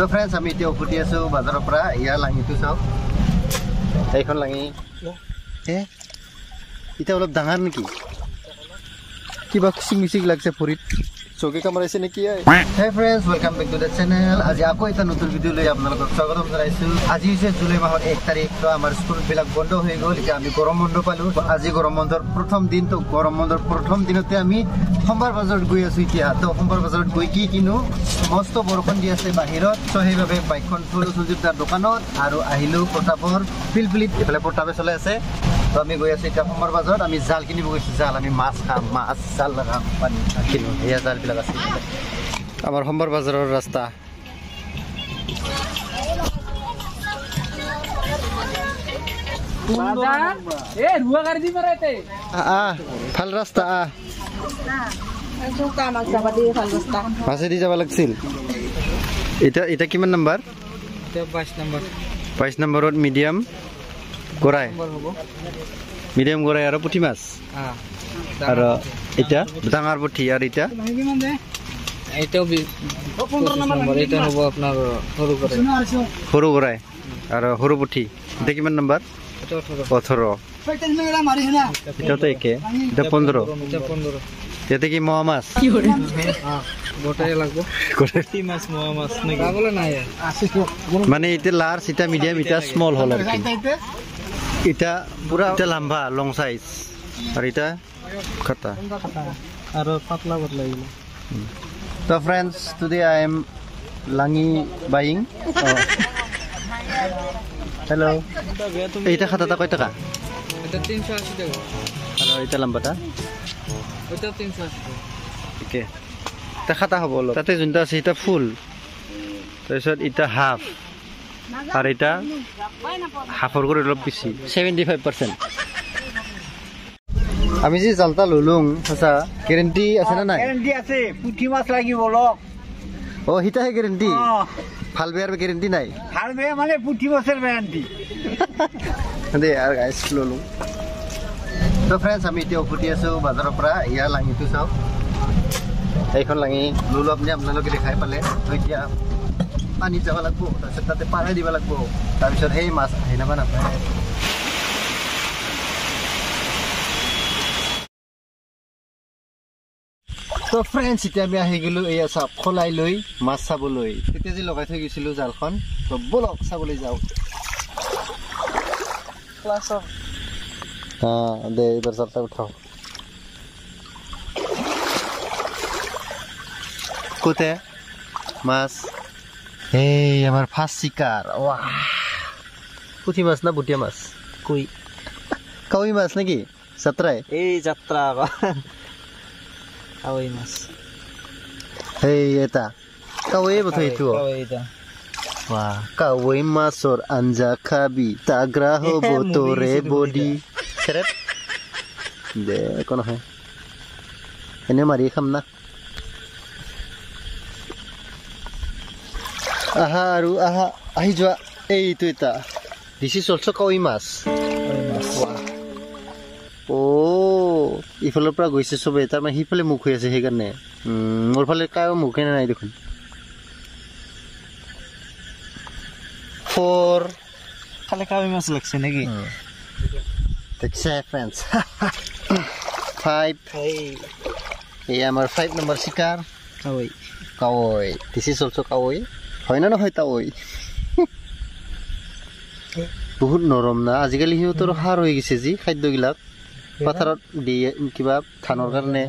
তো ফ্ৰেণ্ডছ আমি এতিয়া উভতি আছোঁ বাজাৰৰ পৰা ইয়াৰ লাঙিটো চাওক এইখন লাঙি এতিয়া অলপ ডাঙৰ নেকি কিবা খুচিং মিচিং লাগছে ভৰিত চৌকে কামৰাইছে নেকি হে friends welcome back to the channel আজি আকৌ এটা নতুন ভিডিঅ' লৈ আপোনালোকক স্বাগতম জনাইছোঁ আজি হৈছে জুলাই মাহৰ 1 তাৰিখ তো আমাৰ স্কুলবিলাক বন্ধ হৈ গ'ল এতিয়া আমি গৰম বন্ধ পালোঁ আজি গৰম বন্ধৰ প্ৰথম দিন তো গৰম বন্ধৰ প্ৰথম দিনতে আমি সোমবাৰ বজাৰত গৈ আছোঁ এতিয়া তো সোমবাৰ বজাৰত গৈ কি কিনো মস্ত বৰষুণ দি আছে বাহিৰত তো সেইবাবে বাইকখন থলোঁ সুজিতাৰ দোকানত আৰু আহিলোঁ প্ৰতাপৰ পিলপিলিত এইফালে প্ৰতাপে চলাই আছে তো আমি গৈ আছোঁ এতিয়া সোমবাৰ বজাৰত আমি জাল কিনিব গৈছোঁ জাল আমি মাছ খাম মাছ জাল লগাম পানী কিনো সেয়া জালবিলাক আছে আমাৰ সোমবাৰ বজাৰৰ ৰাস্তা ভাল ৰাস্তা মাছেদি যাব লাগিছিল এতিয়া কিমান নম্বৰ 22 নম্বৰত মিডিয়াম গৰাই মিডিয়াম গৰাই আৰু পুঠি মাছ আৰু এতিয়া ডাঙৰ পুঠি আৰু এতিয়া সৰু গৰাই আৰু সৰু পুঠি এতিয়া কিমান নম্বৰ 18 এতিয়াতো একে এতিয়া 15 ইয়াতে কি মোৱা মাছ মানে এতিয়া লাৰ্জ এতিয়া মিডিয়াম এতিয়া স্মল হ'ল আৰু এটা পুরা এটা লম্বা লং সাইজ আর এটা খাতা আর পাতলা পাতলা এগুলো তো फ्रेंड्स টুডে আই এম লাঙি বাইং হ্যালো এইটা খাতাটা কয় টাকা এটা 380 টাকা আর এটা লম্বাটা ওটা 380 টাকা ওকে তা খাতা হ'ব ল তাতে যোনটা আছে এটা ফুল তাৰপিছত এটা হাফ আৰ এটা হাফৰ কৰি অলপ বেছি 75% আমি যে জালটা ললুং সঁচা গ্যারান্টি আছে না নাই গ্যারান্টি আছে পুঠি মাছ লাগিব লক ও হিতা হে গ্যারান্টি ভাল বেয়ার গ্যারান্টি নাই ভাল বেয়া মানে পুঠি মাছের গ্যারান্টি দে আর গাইস ললুং তো फ्रेंड्स আমি এতিয়া উভতি আছোঁ বাজাৰৰ পৰা ইয়াৰ লাঙিটো চাওক এইখন লাঙি লুলু আপুনি আপোনালোকে দেখাই পালে তো এতিয়া পানী যাব লাগব তাৰপিছত তাতে পানী দিব লাগব তাৰপিছত সেই মাছ আহি নাপা নাপায় তো ফ্ৰেণ্ডছ এতিয়া আমি আহি গ'লোঁ এয়া চাপ খলাই লৈ মাছ চাবলৈ তেতিয়া যে লগাই থৈ গৈছিলোঁ জালখন তো বলক চাবলৈ যাওঁ দে এইবাৰ জালটা উঠাও কোতে মাছ এই আমার ফার্স্ট শিকার ওয়াহ পুঁটি মাছ না বুটিয়া মাছ কই কাউই মাছ নাকি যাত্রায় এই যাত্রা কাউই মাছ এই এটা কাউই বোধহয় এইটো বাহ কাউই মাছৰ আঞ্জা খাবি তাগ্ৰা হ'ব তোৰে বডি চেৰেপ দে একো নহয় এনে মাৰি খাম না আহা আৰু আহা আহি যোৱা এইটো এটা দিছ ইজ অলছ' কাউই মাছ ইফালৰ পৰা গৈছে চবেই তাৰমানে সিফালে মুখ হৈ আছে সেইকাৰণে মোৰ ফালে কায়ো মুখে নাই দেখোন 4 খালি কাউই মাছ লাগছে নাকি দেখছে ফ্ৰেণ্ডছ 5 এই আমাৰ 5 নম্বৰ শিকাৰ কাউই দিছ ইজ অলছ' কাউই হয় না নহয় তাই বহুত নৰম না আজিকালি সিহঁতৰ সাৰ হৈ গৈছে যি খাদ্যবিলাক পথাৰত দিয়ে কিবা ধানৰ কাৰণে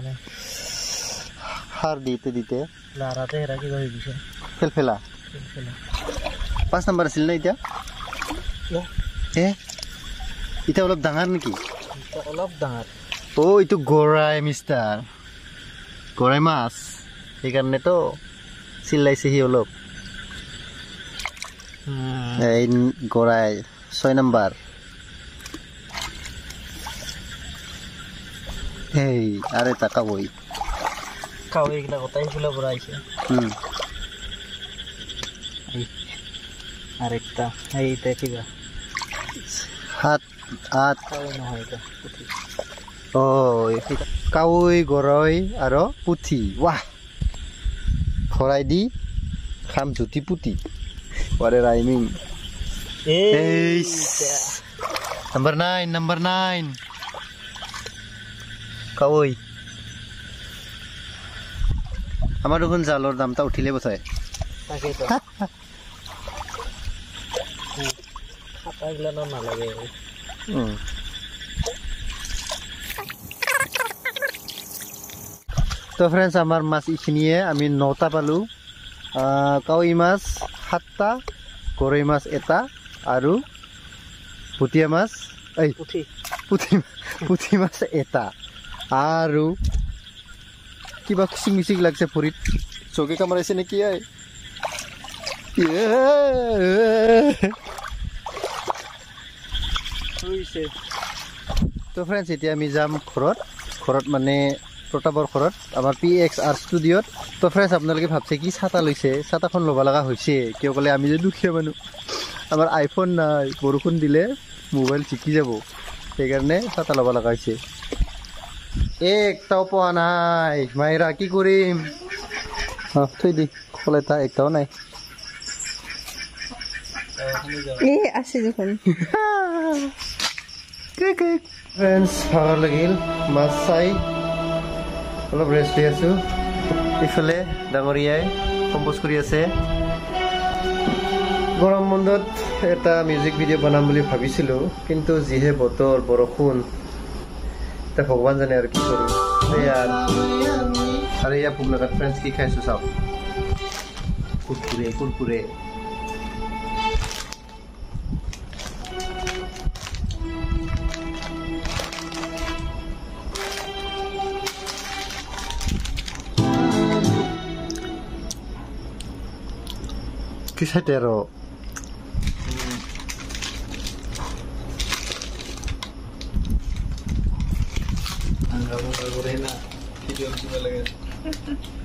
সাৰ দিতে ফেলফেলা 5 নম্বৰ আছিল না এতিয়া এতিয়া অলপ ডাঙৰ নেকি অলপ ডাঙৰ এইটো গৰাই মিষ্টাৰ গৰাই মাছ সেইকাৰণেতো চিল্লাইছে সি অলপ এই গৰাই 6 নম্বৰ এই আৰু এটা কাউই গিলা গোটাই ফুলা পৰা আহিছে আর একটা এইটা কিবা 7 8 কাউই নহয় এটা পুঠি কাউই গৰৈ আৰু পুঠি ৱাহ খৰাই দি খাম জুতি পুতি What a rhyming. এই Number 9, number 9. Kawoy. আমার দেখুন জালর দামটা উঠিলে বোধহয় তাকেতো খাতাগুলো নালাগে তো ফ্রেন্ডস আমার মাছ ইখিনিয়ে আমি 9টা পালো কাৱৈ মাছ 7টা গৰৈ মাছ 1টা আৰু পুঠিয়া মাছ পুঠি মাছ 1টা আৰু কিবা খুচিং মিচিং লাগছে ভৰিত চকে কামৰাইছে নেকি তো ফ্ৰেন্ডছ এতিয়া আমি যাম ঘৰত মানে প্ৰতাপৰ ঘৰত আমাৰ PXR ষ্টুডিঅ'ত তো ফ্ৰেন্ডছ আপোনালোকে ভাবছে কি ছাতা লৈছে ছাতাখন ল'ব লগা হৈছে কিয় ক'লে আমি যে দুখীয়া মানুহ আমাৰ আইফোন নাই বৰষুণ দিলে মোবাইল জিকি যাব সেইকাৰণে ছাতা ল'ব লগা হৈছে একটাও পোৱা নাই মাইৰা কি কৰিম থৈ দি ক'লে তা একটাও নাই আছে দেখোন ফ্ৰেন্ডছ ভাগৰ লাগিল মাছ চাই অলপ ৰেষ্ট লৈ আছোঁ ইফালে ডাঙৰীয়াই কম্প'জ কৰি আছে গৰম বন্ধত এটা মিউজিক ভিডিঅ' বনাম বুলি ভাবিছিলোঁ কিন্তু যিহে বতৰ বৰষুণ এতিয়া ভগৱান জানে আৰু কি কৰিম আৰু এয়া ভোক লগাত ফ্ৰেন্ডছ কি খাইছোঁ চাওক Kurkure Kisah tero. Ang gawin na video lagi.